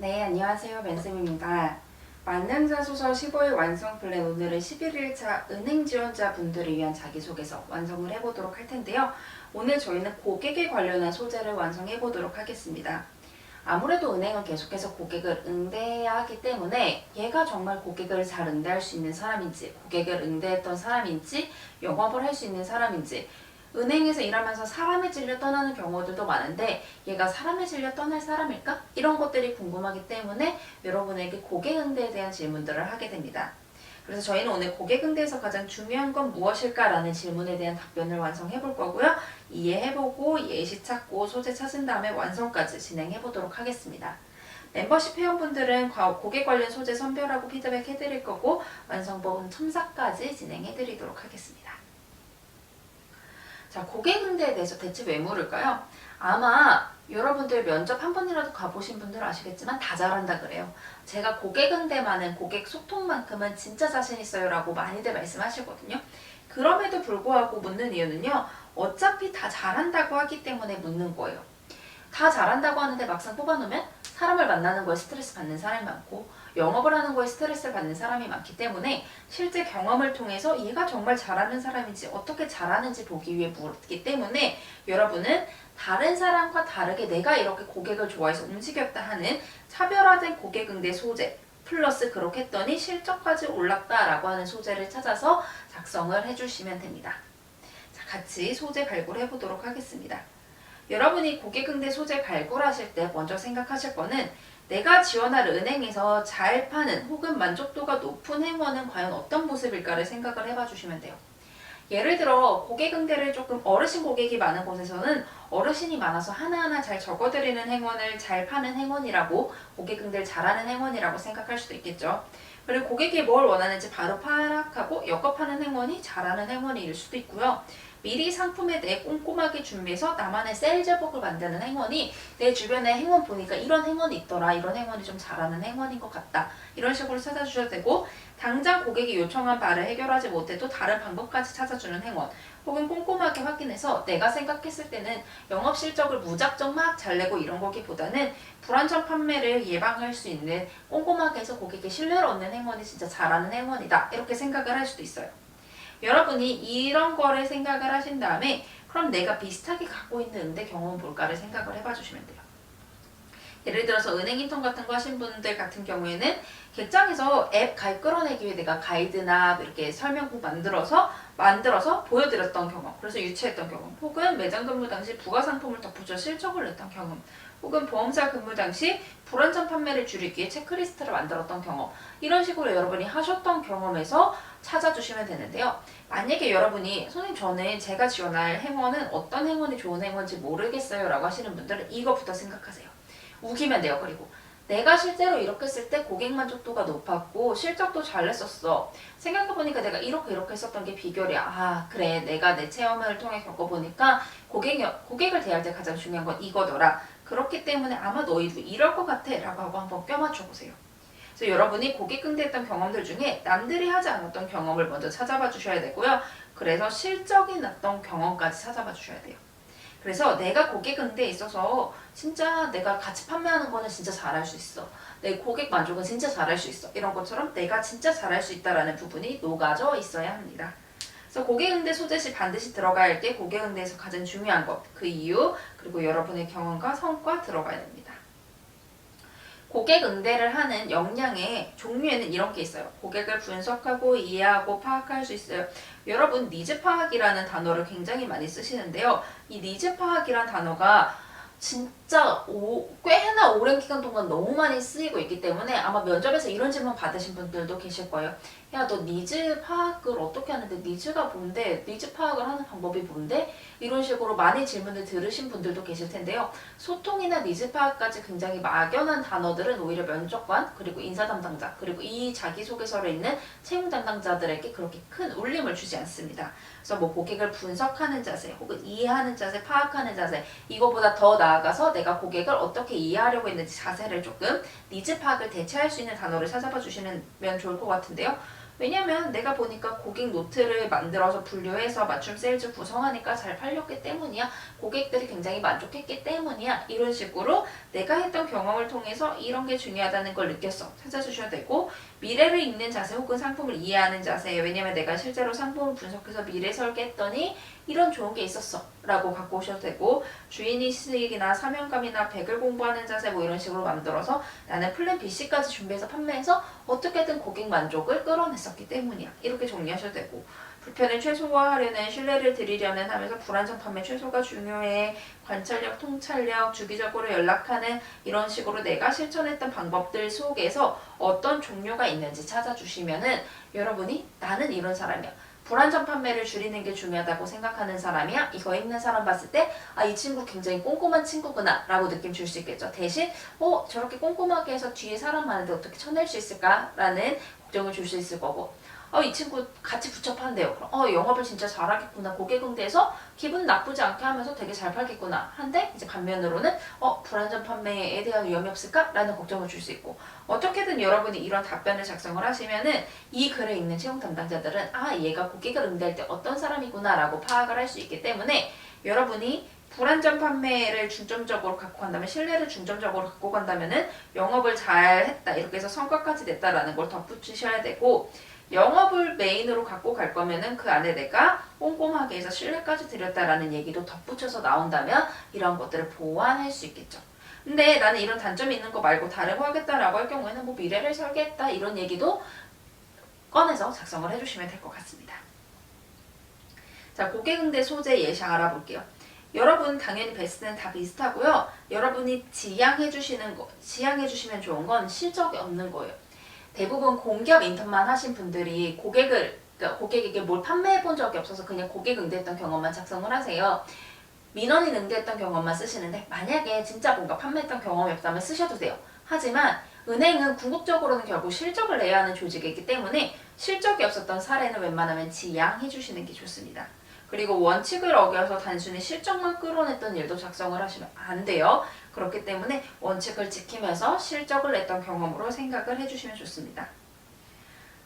네, 안녕하세요. 맨쌤입니다. 만능자 소설 15일 완성 플랜 오늘은 11일차 은행 지원자 분들을 위한 자기소개서 완성을 해보도록 할 텐데요. 오늘 저희는 고객에 관련한 소재를 완성해 보도록 하겠습니다. 아무래도 은행은 계속해서 고객을 응대해야 하기 때문에 얘가 정말 고객을 잘 응대할 수 있는 사람인지, 고객을 응대했던 사람인지, 영업을 할 수 있는 사람인지, 은행에서 일하면서 사람에 질려 떠나는 경우들도 많은데 얘가 사람에 질려 떠날 사람일까? 이런 것들이 궁금하기 때문에 여러분에게 고객 응대에 대한 질문들을 하게 됩니다. 그래서 저희는 오늘 고객 응대에서 가장 중요한 건 무엇일까? 라는 질문에 대한 답변을 완성해 볼 거고요. 이해해보고 예시 찾고 소재 찾은 다음에 완성까지 진행해 보도록 하겠습니다. 멤버십 회원분들은 고객 관련 소재 선별하고 피드백 해드릴 거고 완성본 첨삭까지 진행해 드리도록 하겠습니다. 자, 고객 응대에 대해서 대체 왜 물을까요? 아마 여러분들 면접 한 번이라도 가보신 분들은 아시겠지만 다 잘한다 그래요. 제가 고객 응대만은 고객 소통만큼은 진짜 자신 있어요 라고 많이들 말씀하시거든요. 그럼에도 불구하고 묻는 이유는요. 어차피 다 잘한다고 하기 때문에 묻는 거예요. 다 잘한다고 하는데 막상 뽑아놓으면 사람을 만나는 거에 스트레스 받는 사람이 많고 영업을 하는 거에 스트레스를 받는 사람이 많기 때문에 실제 경험을 통해서 얘가 정말 잘하는 사람인지 어떻게 잘하는지 보기 위해 묻기 때문에 여러분은 다른 사람과 다르게 내가 이렇게 고객을 좋아해서 움직였다 하는 차별화된 고객 응대 소재 플러스 그렇게 했더니 실적까지 올랐다라고 하는 소재를 찾아서 작성을 해주시면 됩니다. 자, 같이 소재 발굴해 보도록 하겠습니다. 여러분이 고객 응대 소재 발굴하실 때 먼저 생각하실 거는 내가 지원할 은행에서 잘 파는 혹은 만족도가 높은 행원은 과연 어떤 모습일까를 생각을 해봐 주시면 돼요. 예를 들어 고객 응대를 조금 어르신 고객이 많은 곳에서는 어르신이 많아서 하나하나 잘 적어드리는 행원을 잘 파는 행원이라고 고객 응대를 잘하는 행원이라고 생각할 수도 있겠죠. 그리고 고객이 뭘 원하는지 바로 파악하고 역업하는 행원이 잘하는 행원일 수도 있고요. 미리 상품에 대해 꼼꼼하게 준비해서 나만의 세일즈북을 만드는 행원이 내 주변에 행원 보니까 이런 행원이 있더라. 이런 행원이 좀 잘하는 행원인 것 같다. 이런 식으로 찾아주셔도 되고 당장 고객이 요청한 바를 해결하지 못해도 다른 방법까지 찾아주는 행원 혹은 꼼꼼하게 확인해서 내가 생각했을 때는 영업 실적을 무작정 막 잘 내고 이런 거기보다는 불안전 판매를 예방할 수 있는 꼼꼼하게 해서 고객의 신뢰를 얻는 행원이 진짜 잘하는 행원이다. 이렇게 생각을 할 수도 있어요. 여러분이 이런 거를 생각을 하신 다음에 그럼 내가 비슷하게 갖고 있는 응대 경험은 뭘까를 생각을 해봐 주시면 돼요. 예를 들어서 은행 인턴 같은 거 하신 분들 같은 경우에는 객장에서 앱 가입 끌어내기 위해 내가 가이드나 이렇게 설명부 만들어서 보여드렸던 경험, 그래서 유치했던 경험, 혹은 매장 근무 당시 부가 상품을 덧붙여 실적을 냈던 경험, 혹은 보험사 근무 당시 불안전 판매를 줄이기 위해 체크리스트를 만들었던 경험, 이런 식으로 여러분이 하셨던 경험에서 찾아주시면 되는데요. 만약에 여러분이 선생님 저는 제가 지원할 행원은 어떤 행원이 좋은 행원인지 모르겠어요 라고 하시는 분들은 이거부터 생각하세요. 우기면 돼요. 그리고 내가 실제로 이렇게 쓸 때 고객 만족도가 높았고 실적도 잘 냈었어. 생각해보니까 내가 이렇게 했었던 게 비결이야. 아 그래 내가 내 체험을 통해 겪어보니까 고객을 대할 때 가장 중요한 건 이거더라. 그렇기 때문에 아마 너희도 이럴 것 같아 라고 하고 한번 껴맞춰보세요. 그래서 여러분이 고객 응대했던 경험들 중에 남들이 하지 않았던 경험을 먼저 찾아봐 주셔야 되고요. 그래서 실적이 났던 경험까지 찾아봐 주셔야 돼요. 그래서 내가 고객 응대에 있어서 진짜 내가 같이 판매하는 거는 진짜 잘할 수 있어. 내 고객 만족은 진짜 잘할 수 있어. 이런 것처럼 내가 진짜 잘할 수 있다라는 부분이 녹아져 있어야 합니다. 그래서 고객 응대 소재 시 반드시 들어가야 할 게 고객 응대에서 가장 중요한 것, 그 이유, 그리고 여러분의 경험과 성과 들어가야 됩니다. 고객 응대를 하는 역량의 종류에는 이런 게 있어요. 고객을 분석하고 이해하고 파악할 수 있어요. 여러분 니즈 파악이라는 단어를 굉장히 많이 쓰시는데요. 이 니즈 파악이라는 단어가 진짜 꽤나 오랜 기간 동안 너무 많이 쓰이고 있기 때문에 아마 면접에서 이런 질문 받으신 분들도 계실 거예요. 야, 너 니즈 파악을 어떻게 하는데 니즈가 뭔데? 니즈 파악을 하는 방법이 뭔데? 이런 식으로 많이 질문을 들으신 분들도 계실 텐데요. 소통이나 니즈 파악까지 굉장히 막연한 단어들은 오히려 면접관, 그리고 인사 담당자, 그리고 이 자기소개서를 읽는 채용 담당자들에게 그렇게 큰 울림을 주지 않습니다. 그래서 뭐 고객을 분석하는 자세, 혹은 이해하는 자세, 파악하는 자세, 이거보다 더 나아가서 내가 고객을 어떻게 이해하려고 했는지 자세를 조금 니즈 파악을 대체할 수 있는 단어를 찾아봐 주시면 좋을 것 같은데요. 왜냐면 내가 보니까 고객 노트를 만들어서 분류해서 맞춤 세일즈 구성하니까 잘 팔렸기 때문이야. 고객들이 굉장히 만족했기 때문이야. 이런 식으로 내가 했던 경험을 통해서 이런 게 중요하다는 걸 느꼈어. 찾아주셔야 되고, 미래를 읽는 자세 혹은 상품을 이해하는 자세. 왜냐면 내가 실제로 상품을 분석해서 미래 설계했더니 이런 좋은 게 있었어 라고 갖고 오셔도 되고, 주인의식이나 사명감이나 백을 공부하는 자세 뭐 이런 식으로 만들어서 나는 플랜 BC까지 준비해서 판매해서 어떻게든 고객 만족을 끌어냈었기 때문이야. 이렇게 정리하셔도 되고, 불편을 최소화하려는, 신뢰를 드리려는 하면서 불안정 판매 최소가 중요해. 관찰력, 통찰력, 주기적으로 연락하는 이런 식으로 내가 실천했던 방법들 속에서 어떤 종류가 있는지 찾아주시면은 여러분이 나는 이런 사람이야. 불안정 판매를 줄이는 게 중요하다고 생각하는 사람이야. 이거 읽는 사람 봤을 때 아, 이 친구 굉장히 꼼꼼한 친구구나 라고 느낌 줄 수 있겠죠. 대신 저렇게 꼼꼼하게 해서 뒤에 사람 많은데 어떻게 쳐낼 수 있을까? 라는 걱정을 줄 수 있을 거고, 이 친구 같이 붙잡한대요. 그럼 영업을 진짜 잘하겠구나. 고객 응대해서 기분 나쁘지 않게 하면서 되게 잘 팔겠구나. 한데 이제 반면으로는 불안전 판매에 대한 위험이 없을까? 라는 걱정을 줄 수 있고, 어떻게든 여러분이 이런 답변을 작성을 하시면은 이 글에 있는 채용 담당자들은 아, 얘가 고객을 응대할 때 어떤 사람이구나 라고 파악을 할 수 있기 때문에 여러분이 불안전 판매를 중점적으로 갖고 간다면, 신뢰를 중점적으로 갖고 간다면은 영업을 잘 했다. 이렇게 해서 성과까지 냈다라는 걸 덧붙이셔야 되고, 영업을 메인으로 갖고 갈 거면은 그 안에 내가 꼼꼼하게 해서 신뢰까지 드렸다라는 얘기도 덧붙여서 나온다면 이런 것들을 보완할 수 있겠죠. 근데 나는 이런 단점이 있는 거 말고 다른 거 하겠다라고 할 경우에는 뭐 미래를 설계했다 이런 얘기도 꺼내서 작성을 해주시면 될 것 같습니다. 자, 고객 응대 소재 예시 알아볼게요. 여러분 당연히 베스트는 다 비슷하고요. 여러분이 지향해주시면 좋은 건 실적이 없는 거예요. 대부분 공기업 인턴만 하신 분들이 그러니까 고객에게 뭘 판매해 본 적이 없어서 그냥 고객 응대했던 경험만 작성을 하세요. 민원인 응대했던 경험만 쓰시는데, 만약에 진짜 뭔가 판매했던 경험이 없다면 쓰셔도 돼요. 하지만 은행은 궁극적으로는 결국 실적을 내야 하는 조직이기 때문에 실적이 없었던 사례는 웬만하면 지양해 주시는 게 좋습니다. 그리고 원칙을 어겨서 단순히 실적만 끌어냈던 일도 작성을 하시면 안 돼요. 그렇기 때문에 원칙을 지키면서 실적을 냈던 경험으로 생각을 해주시면 좋습니다.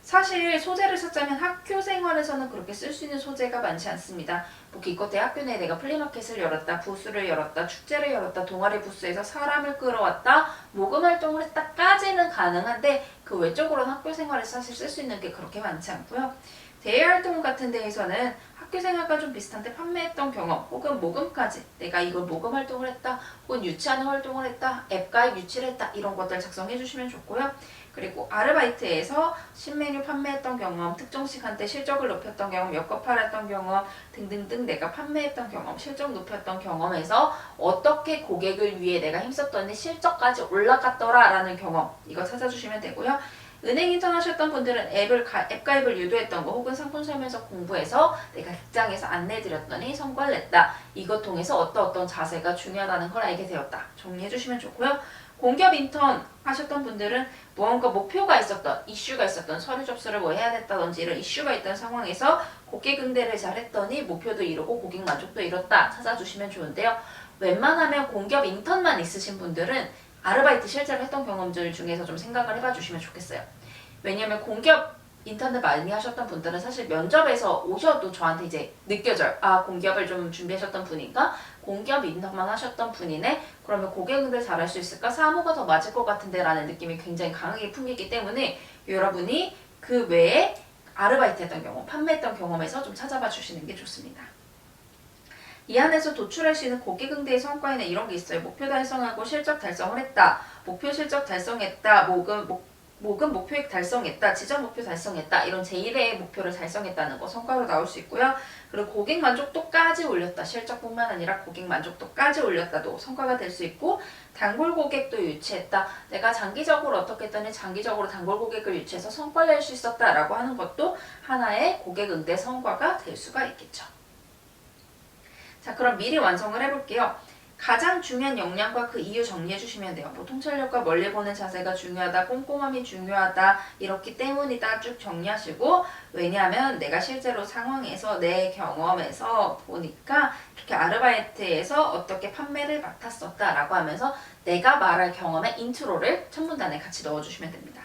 사실 소재를 찾자면 학교 생활에서는 그렇게 쓸 수 있는 소재가 많지 않습니다. 뭐 기껏해 학교 내에 내가 플리마켓을 열었다, 부스를 열었다, 축제를 열었다, 동아리 부스에서 사람을 끌어왔다, 모금 활동을 했다까지는 가능한데 그 외적으로는 학교 생활에서 사실 쓸 수 있는 게 그렇게 많지 않고요. 대외 활동 같은 데에서는 학교 생활과 좀 비슷한데 판매했던 경험 혹은 모금까지, 내가 이걸 모금 활동을 했다 혹은 유치하는 활동을 했다, 앱 가입 유치를 했다, 이런 것들 작성해 주시면 좋고요. 그리고 아르바이트에서 신메뉴 판매했던 경험, 특정 시간대 실적을 높였던 경험, 여껏 팔았던 경험 등등등 내가 판매했던 경험, 실적 높였던 경험에서 어떻게 고객을 위해 내가 힘썼더니 실적까지 올라갔더라 라는 경험, 이거 찾아주시면 되고요. 은행 인턴 하셨던 분들은 앱 가입을 유도했던 거 혹은 상품 설명서 공부해서 내가 직장에서 안내해드렸더니 성과를 냈다. 이것 통해서 어떤 자세가 중요하다는 걸 알게 되었다. 정리해주시면 좋고요. 공기업 인턴 하셨던 분들은 무언가 목표가 있었던, 이슈가 있었던, 서류 접수를 뭐 해야 됐다든지 이런 이슈가 있던 상황에서 고객 응대를 잘했더니 목표도 이루고 고객 만족도 이뤘다. 찾아주시면 좋은데요. 웬만하면 공기업 인턴만 있으신 분들은 아르바이트 실제로 했던 경험들 중에서 좀 생각을 해봐 주시면 좋겠어요. 왜냐면 공기업 인턴을 많이 하셨던 분들은 사실 면접에서 오셔도 저한테 이제 느껴져요. 아, 공기업을 좀 준비하셨던 분인가? 공기업 인턴만 하셨던 분이네? 그러면 고객 응대 잘할 수 있을까? 사무가 더 맞을 것 같은데 라는 느낌이 굉장히 강하게 풍기기 때문에 여러분이 그 외에 아르바이트 했던 경험, 판매했던 경험에서 좀 찾아봐 주시는 게 좋습니다. 이 안에서 도출할 수 있는 고객 응대의 성과에는 이런 게 있어요. 목표 달성하고 실적 달성을 했다. 목표 실적 달성했다. 모금 목표액 달성했다. 지정 목표 달성했다. 이런 제1의 목표를 달성했다는 거 성과로 나올 수 있고요. 그리고 고객 만족도까지 올렸다. 실적뿐만 아니라 고객 만족도까지 올렸다도 성과가 될 수 있고, 단골 고객도 유치했다. 내가 장기적으로 어떻게 했더니 장기적으로 단골 고객을 유치해서 성과를 낼 수 있었다라고 하는 것도 하나의 고객 응대 성과가 될 수가 있겠죠. 자, 그럼 미리 완성을 해볼게요. 가장 중요한 역량과 그 이유 정리해 주시면 돼요. 뭐 통찰력과 멀리 보는 자세가 중요하다, 꼼꼼함이 중요하다, 이렇기 때문이다 쭉 정리하시고, 왜냐하면 내가 실제로 상황에서 내 경험에서 보니까 이렇게 아르바이트에서 어떻게 판매를 맡았었다라고 하면서 내가 말할 경험의 인트로를 첫 문단에 같이 넣어주시면 됩니다.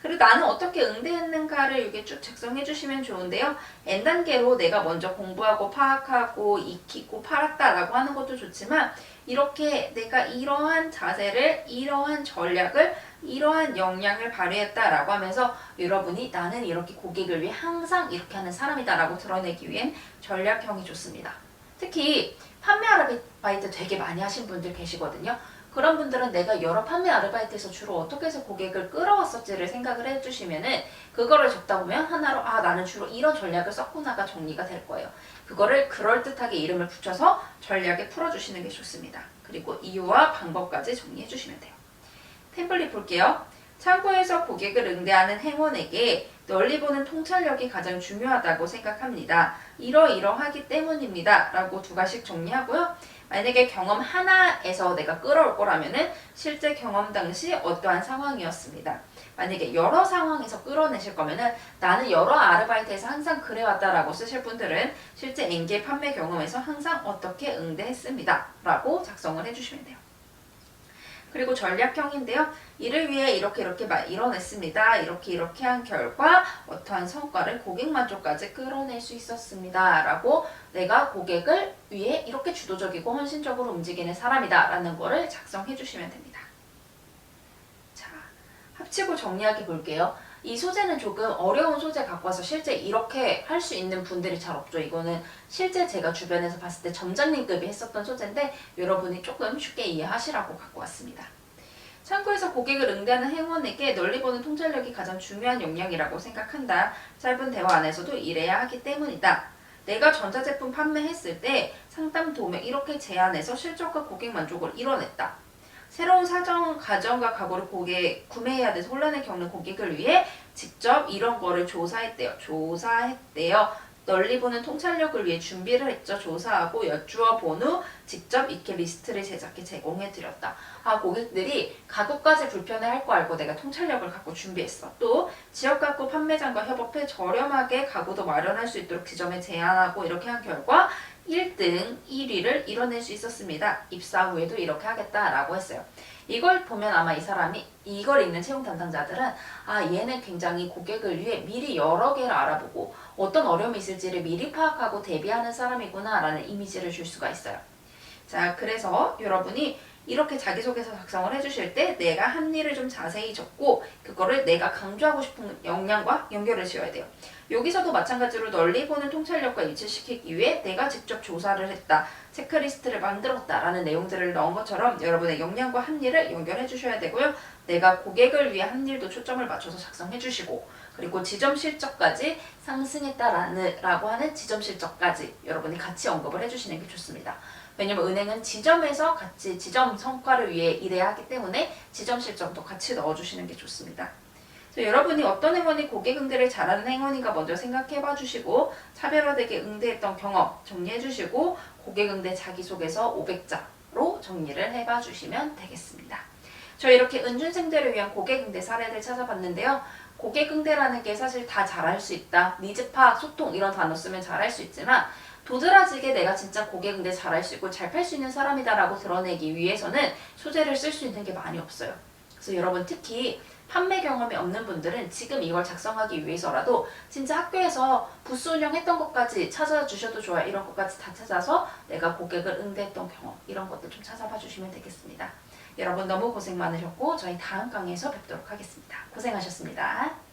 그리고 나는 어떻게 응대했는가를 이렇게 쭉 작성해 주시면 좋은데요. N단계로 내가 먼저 공부하고 파악하고 익히고 팔았다라고 하는 것도 좋지만 이렇게 내가 이러한 자세를, 이러한 전략을, 이러한 역량을 발휘했다라고 하면서 여러분이 나는 이렇게 고객을 위해 항상 이렇게 하는 사람이다라고 드러내기 위한 전략형이 좋습니다. 특히 판매 아르바이트 되게 많이 하신 분들 계시거든요. 그런 분들은 내가 여러 판매 아르바이트에서 주로 어떻게 해서 고객을 끌어왔었지를 생각을 해주시면은 그거를 적다 보면 하나로 나는 주로 이런 전략을 썼구나가 정리가 될 거예요. 그거를 그럴듯하게 이름을 붙여서 전략에 풀어주시는 게 좋습니다. 그리고 이유와 방법까지 정리해 주시면 돼요. 템플릿 볼게요. 창고에서 고객을 응대하는 행원에게 널리 보는 통찰력이 가장 중요하다고 생각합니다. 이러이러하기 때문입니다. 라고 두 가지씩 정리하고요. 만약에 경험 하나에서 내가 끌어올 거라면은 실제 경험 당시 어떠한 상황이었습니다. 만약에 여러 상황에서 끌어내실 거면은 나는 여러 아르바이트에서 항상 그래왔다라고 쓰실 분들은 실제 엔겔 판매 경험에서 항상 어떻게 응대했습니다. 라고 작성을 해주시면 돼요. 그리고 전략형인데요. 이를 위해 이렇게 이뤄냈습니다. 이렇게 한 결과 어떠한 성과를 고객 만족까지 끌어낼 수 있었습니다. 라고 내가 고객을 위해 이렇게 주도적이고 헌신적으로 움직이는 사람이다. 라는 거를 작성해 주시면 됩니다. 자, 합치고 정리하기 볼게요. 이 소재는 조금 어려운 소재 갖고 와서 실제 이렇게 할 수 있는 분들이 잘 없죠. 이거는 실제 제가 주변에서 봤을 때 점장님급이 했었던 소재인데 여러분이 조금 쉽게 이해하시라고 갖고 왔습니다. 창고에서 고객을 응대하는 행원에게 널리 보는 통찰력이 가장 중요한 역량이라고 생각한다. 짧은 대화 안에서도 이래야 하기 때문이다. 내가 전자제품 판매했을 때 상담 도매 이렇게 제안해서 실적과 고객 만족을 이뤄냈다. 새로운 사정, 가정과 가구를 구매해야 돼서 혼란을 겪는 고객을 위해 직접 이런 거를 조사했대요. 널리 보는 통찰력을 위해 준비를 했죠. 조사하고 여쭈어 본 후 직접 이렇게 리스트를 제작해 제공해드렸다. 고객들이 가구까지 불편해할 거 알고 내가 통찰력을 갖고 준비했어. 또 지역 가구 판매장과 협업해 저렴하게 가구도 마련할 수 있도록 지점에 제안하고 이렇게 한 결과 1등, 1위를 이뤄낼 수 있었습니다. 입사 후에도 이렇게 하겠다라고 했어요. 이걸 보면 아마 이 사람이 이걸 읽는 채용 담당자들은 얘는 굉장히 고객을 위해 미리 여러 개를 알아보고 어떤 어려움이 있을지를 미리 파악하고 대비하는 사람이구나 라는 이미지를 줄 수가 있어요. 자, 그래서 여러분이 이렇게 자기소개서 작성을 해주실 때 내가 한 일을 좀 자세히 적고 그거를 내가 강조하고 싶은 역량과 연결을 지어야 돼요. 여기서도 마찬가지로 널리 보는 통찰력과 일치시키기 위해 내가 직접 조사를 했다, 체크리스트를 만들었다 라는 내용들을 넣은 것처럼 여러분의 역량과 한 일을 연결해 주셔야 되고요. 내가 고객을 위해 한 일도 초점을 맞춰서 작성해 주시고 그리고 지점 실적까지 상승했다라고 하는 지점 실적까지 여러분이 같이 언급을 해주시는 게 좋습니다. 왜냐면 은행은 지점에서 같이 지점 성과를 위해 일해야 하기 때문에 지점 실적도 같이 넣어주시는 게 좋습니다. 여러분이 어떤 행원이 고객 응대를 잘하는 행원인가 먼저 생각해봐 주시고 차별화되게 응대했던 경험 정리해 주시고 고객 응대 자기소개서 500자로 정리를 해봐 주시면 되겠습니다. 저 이렇게 은준생들을 위한 고객 응대 사례를 찾아봤는데요. 고객 응대라는 게 사실 다 잘할 수 있다. 니즈 파악, 소통 이런 단어 쓰면 잘할 수 있지만 도드라지게 내가 진짜 고객 응대 잘할 수 있고 잘 팔 수 있는 사람이다 라고 드러내기 위해서는 소재를 쓸 수 있는 게 많이 없어요. 그래서 여러분 특히 판매 경험이 없는 분들은 지금 이걸 작성하기 위해서라도 진짜 학교에서 부스 운영했던 것까지 찾아주셔도 좋아요. 이런 것까지 다 찾아서 내가 고객을 응대했던 경험 이런 것들 좀 찾아봐 주시면 되겠습니다. 여러분 너무 고생 많으셨고 저희 다음 강의에서 뵙도록 하겠습니다. 고생하셨습니다.